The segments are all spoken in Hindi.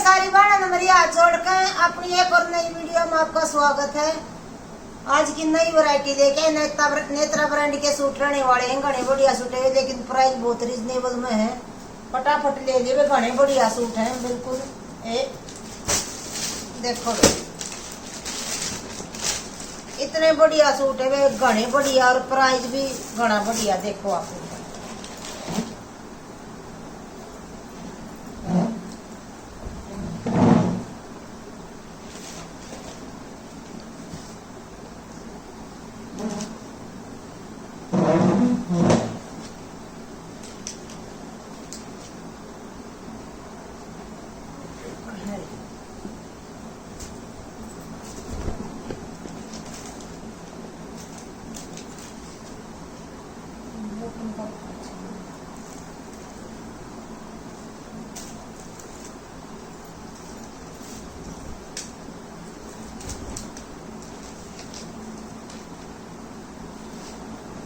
सारी बाणा नंबर हाथ जोड़कर अपनी एक और नई वीडियो में आपका स्वागत है। आज की नई वैरायटी लेके नेत्रा ब्रांड के सूट रहने वाले हैं। घने बढ़िया सूट है, लेकिन प्राइस बहुत रिजनेबल में है। फटाफट ले लिए, घने बढ़िया सूट हैं बिल्कुल। देखो इतने बढ़िया सूट है वे, घने बढ़िया और प्राइस भी घना बढ़िया। देखो आप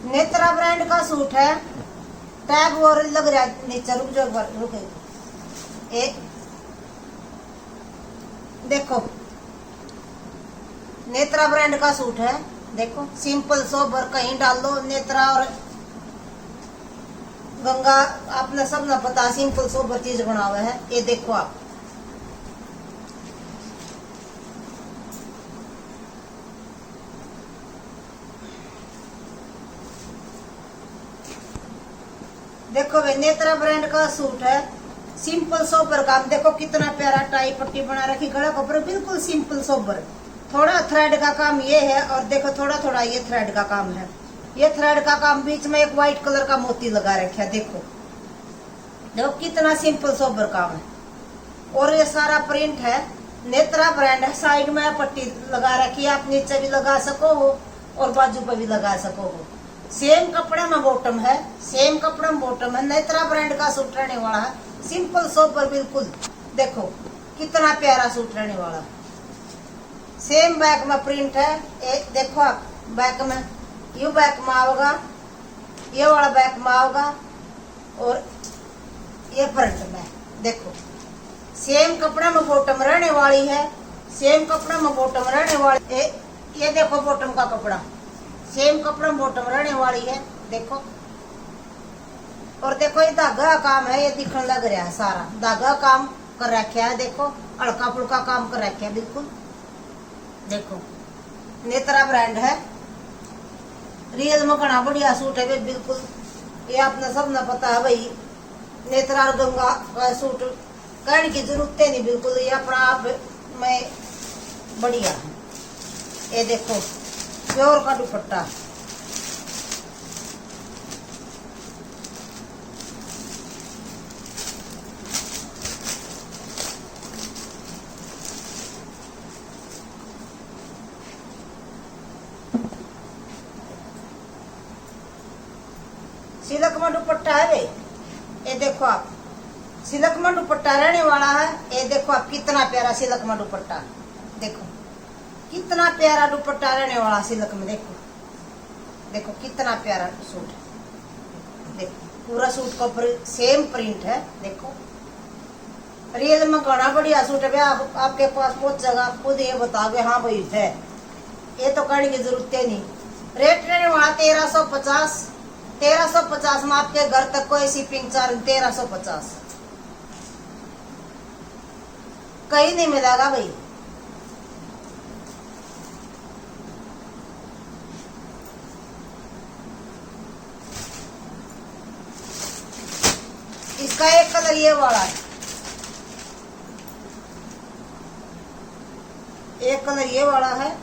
नेत्रा ब्रांड का सूट है। टैग और लग रहा है नीचे, रुक जाओ रुके। देखो नेत्रा ब्रांड का सूट है। देखो सिंपल सोबर, कहीं डाल दो नेत्रा और गंगा, आपने सब ना पता सिंपल सोबर चीज बना हुआ है। ये देखो आप, देखो वे नेत्रा ब्रांड का सूट है। सिंपल सोबर काम देखो कितना प्यारा, टाई पट्टी बना रखी, गला कपड़े बिल्कुल सिंपल सोबर। थोड़ा थ्रेड का काम ये है, और देखो थोड़ा थोड़ा ये थ्रेड का काम है। ये थ्रेड का काम, बीच में एक व्हाइट कलर का मोती लगा रखा है। देखो देखो कितना सिंपल सोबर काम है। और ये सारा प्रिंट है, नेत्रा ब्रांड है। साइड में पट्टी लगा रखी है, आप नीचे भी लगा सको हो और बाजू पर भी लगा सको हो। सेम कपड़े में बॉटम है, सेम कपड़े में बॉटम है। नेत्रा ब्रांड का सूट रहने वाला है, सिंपल सोबर बिल्कुल। देखो कितना प्यारा सूट रहने वाला। सेम बैक में प्रिंट है। देखो आप बैक में, यू बैक में आओगा, ये वाला बैक में आओगा, और ये फ्रंट में। देखो सेम कपड़े में बॉटम रहने वाली है, सेम कपड़े में बॉटम रहने वाली। ये देखो बॉटम का कपड़ा, सेम कपड़ा बॉटम रहने वाली है। देखो और देखो ये धागा काम है, ये दिखने लग रहा है सारा धागा काम कर रखा है। देखो हल्का फुल्का काम कर रखा है बिल्कुल। देखो नेत्रा ब्रांड है, रियल में घना बढ़िया सूट है बिल्कुल। ये आपने सब ना पता है भाई, नेत्रा और गंगा का सूट कहने की जरूरत नहीं बिल्कुल। ये अपना आप में बढ़िया है। ये देखो प्योर का दुपट्टा, सिल्क में दुपट्टा है भाई। ये देखो आप सिल्क में दुपट्टा रहने वाला है। ये देखो आप कितना प्यारा सिल्क में दुपट्टा, देखो कितना प्यारा दुपट्टा रहने वाला सिल्क में। देखो देखो कितना प्यारा सूट है। देखो पूरा सूट का सेम प्रिंट है। देखो रियल में घना बढ़िया सूट है। आपके पास पहुंचेगा, आप खुद ये बताओगे हाँ भाई है। ये तो करने की जरूरत है नहीं। रेट रहने वाला 1350। 1350 में आपके घर तक कोई शिपिंग चार्ज 1350 कहीं नहीं मिलेगा भाई। इसका एक कलर ये वाला है, एक कलर ये वाला है।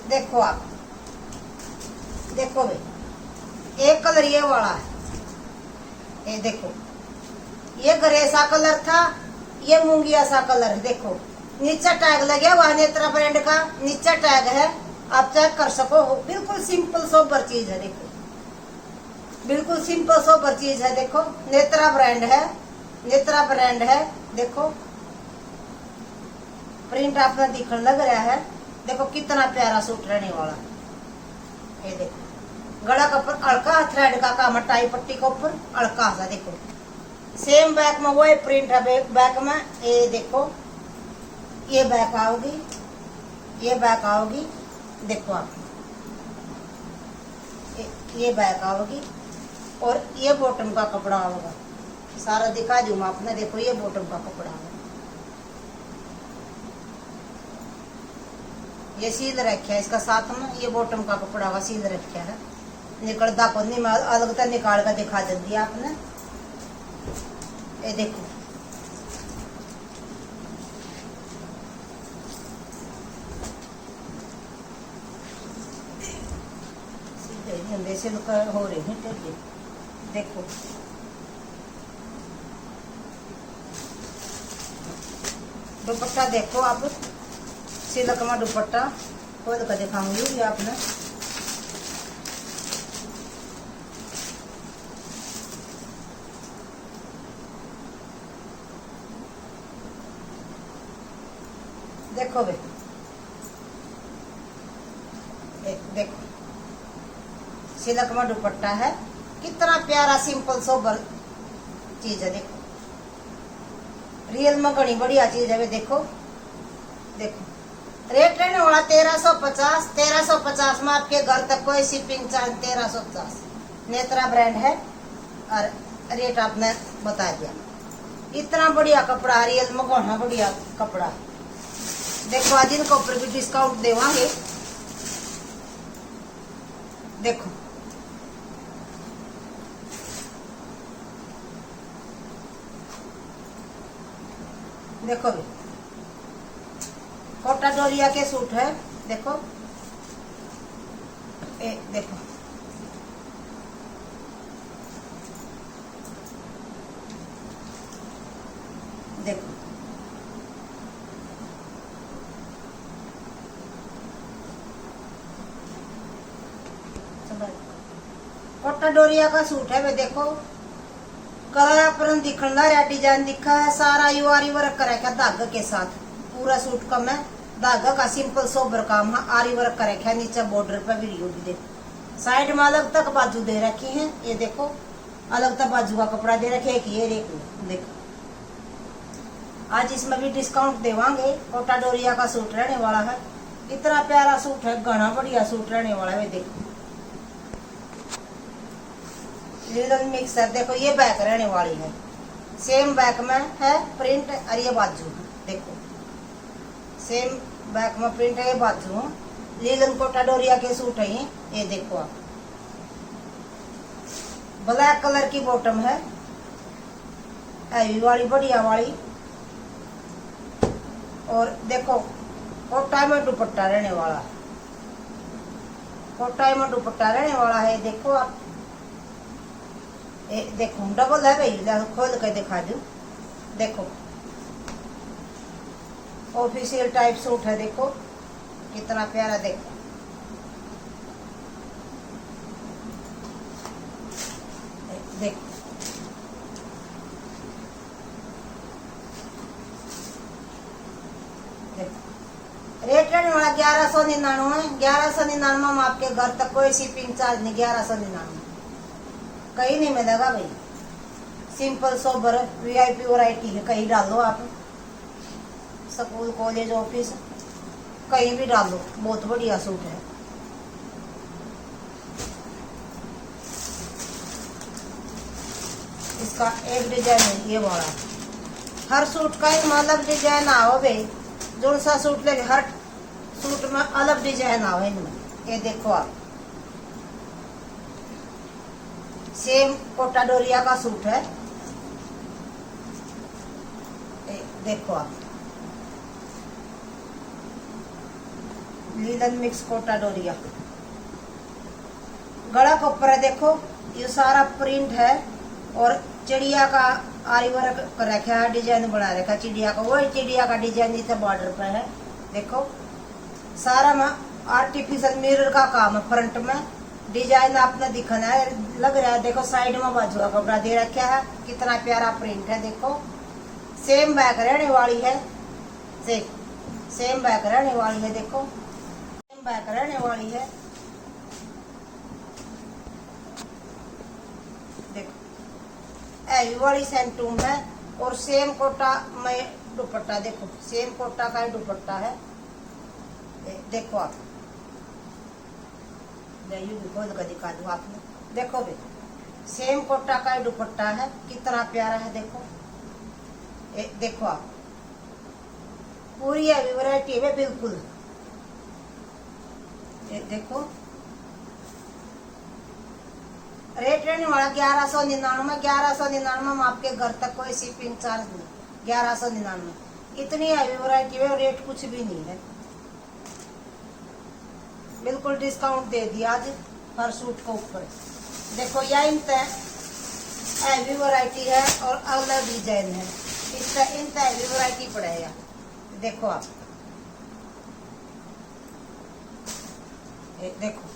देखो आप, देखो भाई एक कलर ये वाला है। ये देखो ये ग्रे सा कलर था, ये मूंगिया सा कलर है। देखो नीचे टैग लगे हुआ नेत्रा ब्रांड का, नीचे टैग है, आप चेक कर सको। बिल्कुल सिंपल सोबर चीज है। देखो बिल्कुल सिंपल सोबर चीज है। देखो नेत्रा ब्रांड है, नेत्रा ब्रांड है। देखो प्रिंट आपने दिखने लग रहा है। देखो कितना प्यारा सूट रहने वाला। ये देखो गला के ऊपर हल्का थ्रेड का काम है, टाई पट्टी के ऊपर हल्का सा। देखो सेम बैक में वही प्रिंट है। बैक में ये देखो, ये बैक आओगी, ये बैक आओगी। देखो आप, ये बैक आओगी और ये बॉटम का कपड़ा होगा। सारा दिखा दूं मैं आपने। देखो ये बॉटम का कपड़ा होगा, ये सील रखा है इसका साथ में। ये बॉटम का कपड़ा होगा, सील रखा है, निकलता को नहीं। मैं अलग तक निकाल कर दिखा जल्दी आपने। ये देखो सीधे से हो रही है। देखो दुपट्टा देखो आप, सिल्क में दुपट्टा खोल कर दिखाऊंगी ये आपने। देखो भाई, देखो सिल्क में दुपट्टा है, कितना प्यारा सिंपल सोबर चीज है। देखो रियल में घनी बढ़िया चीज है। देखो देखो रेट रहने वाला 1350। 1350 में आपके घर तक कोई शिपिंग चार्ज 1350। नेत्रा ब्रांड है और रेट आपने बता दिया। इतना बढ़िया कपड़ा, रियल में घना बढ़िया कपड़ा। देखो आज इनके ऊपर भी डिस्काउंट देवांगे। देखो देखो भी कोटा डोरिया के सूट है। देखो देखो देखो कोटा डोरिया का सूट है वे। देखो कलर पर दिखना रहा, डिजाइन दिखा है सारा। यू आरी वर्क कर रखा धागा के साथ। पूरा सूट का मैं धागा का सिंपल सोबर काम है, आरी वर्क कर रखा है। नीचे बॉर्डर पे वीडियो भी देखो। साइड में अलग तक बाजू दे रखी है। ये देखो अलग तक बाजू का कपड़ा दे रखे है। ये देखो आज इसमें भी डिस्काउंट देवांगे। कोटा डोरिया का सूट रहने वाला है। इतना प्यारा सूट है, घना बढ़िया सूट रहने वाला है। देखो लिनन मिक्स है। देखो ये बैक रहने वाली है, सेम बैक में है प्रिंट और ये बाजू है। देखो सेम बैक में प्रिंट है, ये बाजू है। लिनन कोटा डोरिया के सूट है ये देखो आप। ब्लैक कलर की बॉटम है, हैवी वाली बढ़िया वाली। और देखो कोटा में दुपट्टा रहने वाला है, कोटा में दुपट्टा रहने वाला है। देखो आप, देखो डबल है भाई, खोल कर दिखा दूं। देखो ऑफिशियल टाइप सूट है। देखो कितना प्यारा। देखो देखो रेट रहने वाला 1199 है। 1199 में आपके घर तक कोई शिपिंग चार्ज नहीं। 1199 कहीं नहीं मिलेगा भाई। सिंपल सोबर वीआईपी वैरायटी है। कहीं डालो आप, स्कूल कॉलेज ऑफिस कहीं भी डालो, बहुत बढ़िया सूट है। इसका एक डिजाइन है ये वाला। हर सूट का एक अलग डिजाइन आओ भाई। जो सा सूट लेके हर सूट में अलग डिजाइन आओ इनमें। ये देखो आप, सेम कोटा डोरिया का सूट है। देखो आप लीलन मिक्स कोटा डोरिया। गला के ऊपर है। देखो ये सारा प्रिंट है और चिड़िया का आरी वर्क कर रखा है, डिजाइन बना रखा चिड़िया का। वही चिड़िया का डिजाइन इतना बॉर्डर पे है। देखो सारा में आर्टिफिशियल मिरर का काम है। फ्रंट में डिजाइन आपने दिखना है, लग रहा है। देखो साइड में बाजू का कपड़ा दे रखा है, कितना प्यारा प्रिंट है। देखो सेम बैक रहने वाली है, सेम बैक रहने वाली है। देखो सेम बैक रहने वाली है। हैवी वाली सेंटूम है और सेम कोटा में दुपट्टा, देखो सेम कोटा का ही दुपट्टा है। देखो आप, खोल कर दिखा दूं आपने, देखो भी सेम कोटा का ही दुपट्टा है, कितना प्यारा है। देखो देखो आप, पूरी हैवी वैरायटी है बिल्कुल। देखो रेट रहने वाला 1199, 1199 में आपके घर तक कोई शिपिंग चार्ज नहीं, 1199। इतनी हैवी वैरायटी है, रेट कुछ भी नहीं है, बिल्कुल डिस्काउंट दे दिया आज हर सूट के ऊपर। देखो यह इनता हैवी वैरायटी है और अलग डिजाइन है, इसका इनता हैवी वैरायटी पड़ेगा। देखो आप, देखो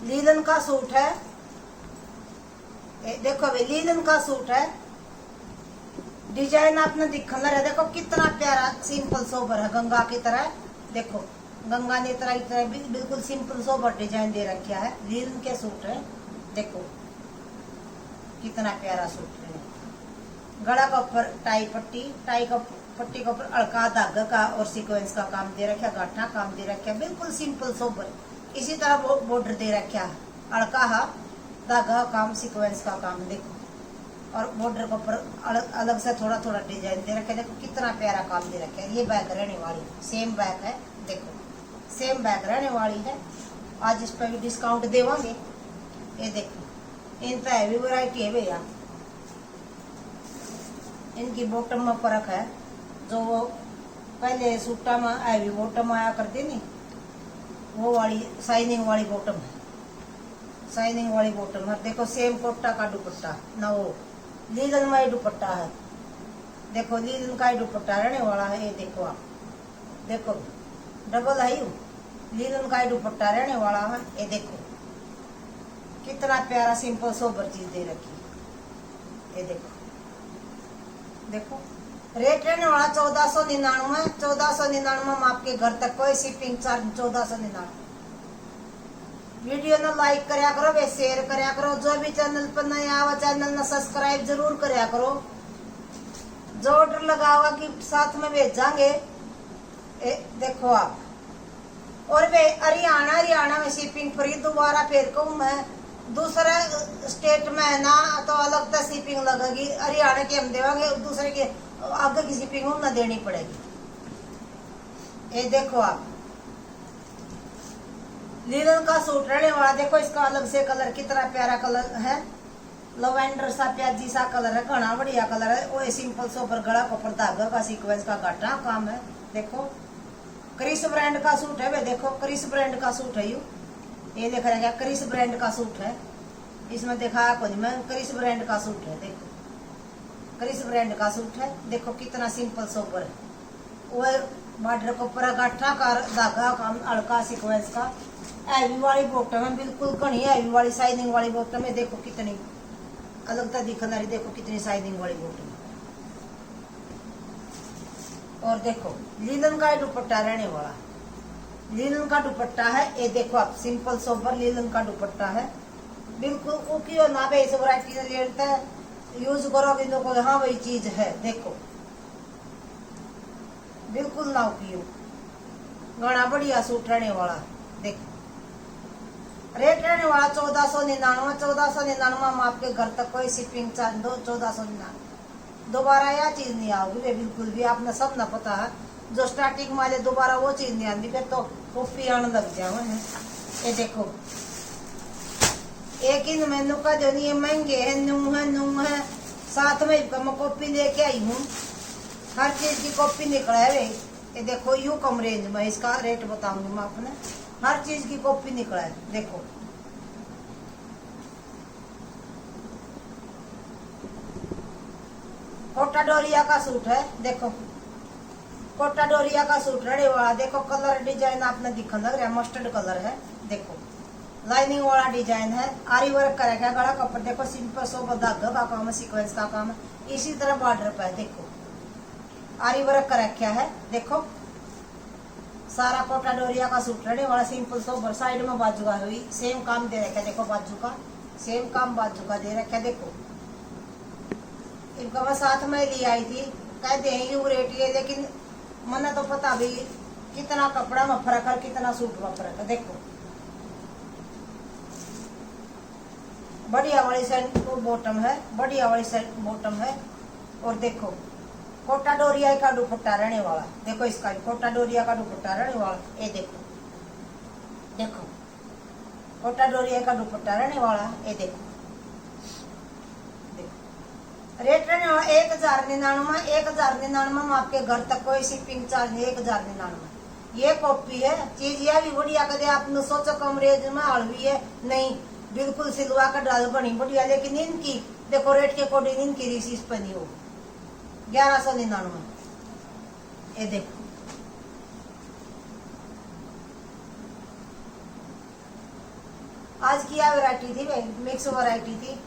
लीलन का सूट है। देखो भाई लीलन का सूट है, डिजाइन आपने दिखा रहा है। देखो कितना प्यारा सिंपल सोबर है, गंगा की तरह। देखो गंगा ने तरह बिल्कुल सिंपल सोबर डिजाइन दे रखा है, लीलन के सूट है। देखो कितना प्यारा सूट है। गला का ऊपर टाई पट्टी, टाई का पट्टी के ऊपर अड़का धागा का और सीक्वेंस का काम दे रखा, गाठा काम दे रखा, बिल्कुल सिंपल सोबर। इसी तरह बॉर्डर दे रखा है, अड़का है धागा काम, सीक्वेंस का काम। देखो और बॉर्डर के ऊपर अलग से थोड़ा थोड़ा डिजाइन दे रखा है। देखो कितना प्यारा काम दे रखा है। ये बैग रहने वाली सेम बैग है, देखो सेम बैग रहने वाली है। आज इस पर भी डिस्काउंट देवांगे। ये देखो इनका हैवी वैरायटी है भैया। इनकी बॉटम में फर्क है, जो वो पहले सूटा में हैवी बॉटम आया करती नहीं, वो वाली शाइनिंग वाली बॉटम है, शाइनिंग वाली बॉटम है। देखो सेम कोटा का दुपट्टा ना, वो लीलन में दुपट्टा है। देखो लीलन का ही दुपट्टा रहने वाला है। ये देखो आप, देखो डबल है, लीलन का ही दुपट्टा रहने वाला है। ये देखो कितना प्यारा सिंपल सोबर चीज दे रखी। ये देखो, देखो रेट रहने वाला 1499, 1499 में आपके घर तक कोई शिपिंग चार्ज 1499। वीडियो ने लाइक करया करो, वे शेयर करया करो। जो भी चैनल पर नया आवा चैनल ने सब्सक्राइब जरूर करया करो। जो ऑर्डर लगावा कि साथ में भेजांगे। देखो आप, और वे हरियाणा में शिपिंग फ्री। दोबारा फिर कहूँ मैं, दूसरा स्टेट में है ना तो अलग से शिपिंग लगेगी। हरियाणा की हम देवांगे, दूसरे के आगे की शिपिंग न देनी पड़ेगी। ये देखो आप, लीलन का सूट रहने वाला। देखो इसका अलग से कलर कितना प्यारा कलर है, लवेंडर सा प्याजी सा कलर है, घना बढ़िया कलर है। वो सिंपल सोबर गला को धागा का सीक्वेंस का गाटा काम है। देखो क्रिस ब्रांड का सूट है वे। देखो क्रिस ब्रांड का सूट है। ये देख रहे क्या, क्रिस ब्रांड का सूट है। इसमें दिखाया कुछ मैं, क्रिस ब्रांड का सूट है। देखो क्रिस ब्रांड का सूट है। देखो कितना सिंपल सोबर है। वो बॉर्डर को ऊपर गाठा का धागा काम, अड़का सीक्वेंस का। हैवी वाली बॉटम है, बिल्कुल घनी हैवी वाली शाइनिंग वाली बॉटम है। देखो कितनी अलग दिखने रही, देखो कितनी शाइनिंग वाली बॉटम। और देखो लीलन का दुपट्टा रहने वाला, लीलन का दुपट्टा है। ये देखो आप, सिंपल सोबर लीलन का दुपट्टा है। बिल्कुल ओके और ना पे इस वैरायटी यूज करोगे तो हाँ वही चीज है। देखो बिल्कुल ना उपयोग, घना बढ़िया सूट रहने वाला। देखो रेट रहने वाला 1499, 1499 में आपके घर तक कोई शिपिंग चार्ज दो 1499। दोबारा यह चीज नहीं आओगी वे, बिल्कुल भी। आपने सब ना पता है, जो स्टार्टिंग वाले दोबारा वो चीज नहीं आती, फिर तो कॉपी आने लग जाओ। ये देखो एक इन मेनू का जो नहीं महंगे है, नू है साथ में मैं कॉपी लेके आई हूँ। हर चीज की कॉपी निकला है। ये देखो यू कम रेंज में, इसका रेट बताऊंगी मैं आपने। हर चीज की कॉपी निकला है। देखो कोटा डोरिया का सूट है। देखो कोटा डोरिया का सूट रहने वाला। देखो कलर डिजाइन आपने दिखा लग रहा है, मस्टर्ड कलर है। देखो लाइनिंग वाला डिजाइन है, आरी वर्क करा गया गला कपड़। देखो सिंपल सोबर धागा का काम है, सीक्वेंस का काम है। इसी तरह बॉर्डर पर देखो आरी वर्क करा क्या है। देखो सारा कोटा डोरिया का सूट रहने वाला सिंपल सोबर। साइड में बाजू का हुई सेम काम दे रखा, देखो बाजू का सेम काम बाजू का दे रखा। देखो इनका मैं साथ में ली आई थी, कहते हैं यू रेट ये, लेकिन मना तो पता भी कितना कपड़ा में फर्क है, कितना सूट में फर्क है। देखो बढ़िया वाली साइड बॉटम है, बढ़िया वाली साइड बॉटम है। और देखो कोटा डोरिया का दुपट्टा रहने वाला, देखो इसका कोटा डोरिया का दुपट्टा रहने वाला। ये देखो देखो कोटा डोरिया का दुपट्टा रहने वाला। ये देखो देखो रेट रहने वाला 1099। 1099 में आपके घर तक कोई शिपिंग चार्ज नहीं। 1099 ये कॉपी है चीज, यह भी बढ़िया कदे आपने सोचो कम रेंज में हलवी है नहीं, बिल्कुल सिलवा कर डाल बनी बढ़िया। लेकिन इनकी देखो रेट के अकॉर्डिंग इनकी रिसीज बनी हो 1199। ये देखो आज की यह वैरायटी थी भाई, मिक्स वैरायटी थी।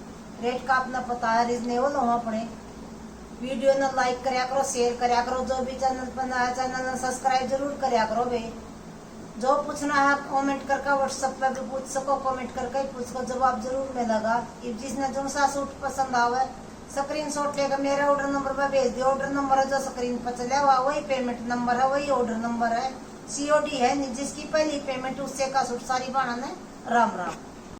रेट का अपना पता है, रिजनेबल हो अपने। वीडियो ने लाइक करया करो, शेयर करया करो। जो भी चैनल पर नया चैनल सब्सक्राइब जरूर करया करो भाई। जो पूछना है कमेंट करके व्हाट्सएप पे भी पूछ सको, कमेंट करके पूछ सको, जवाब जरूर मिलेगा। जिसने जो सा सूट पसंद आवे स्क्रीनशॉट लेकर मेरे ऑर्डर नंबर पर भेज दियो। ऑर्डर नंबर है जो स्क्रीन पर चले हुआ वही पेमेंट नंबर है, वही ऑर्डर नंबर है। COD है, जिसकी पहली पेमेंट उससे का सूट सारी बनाना है। राम राम।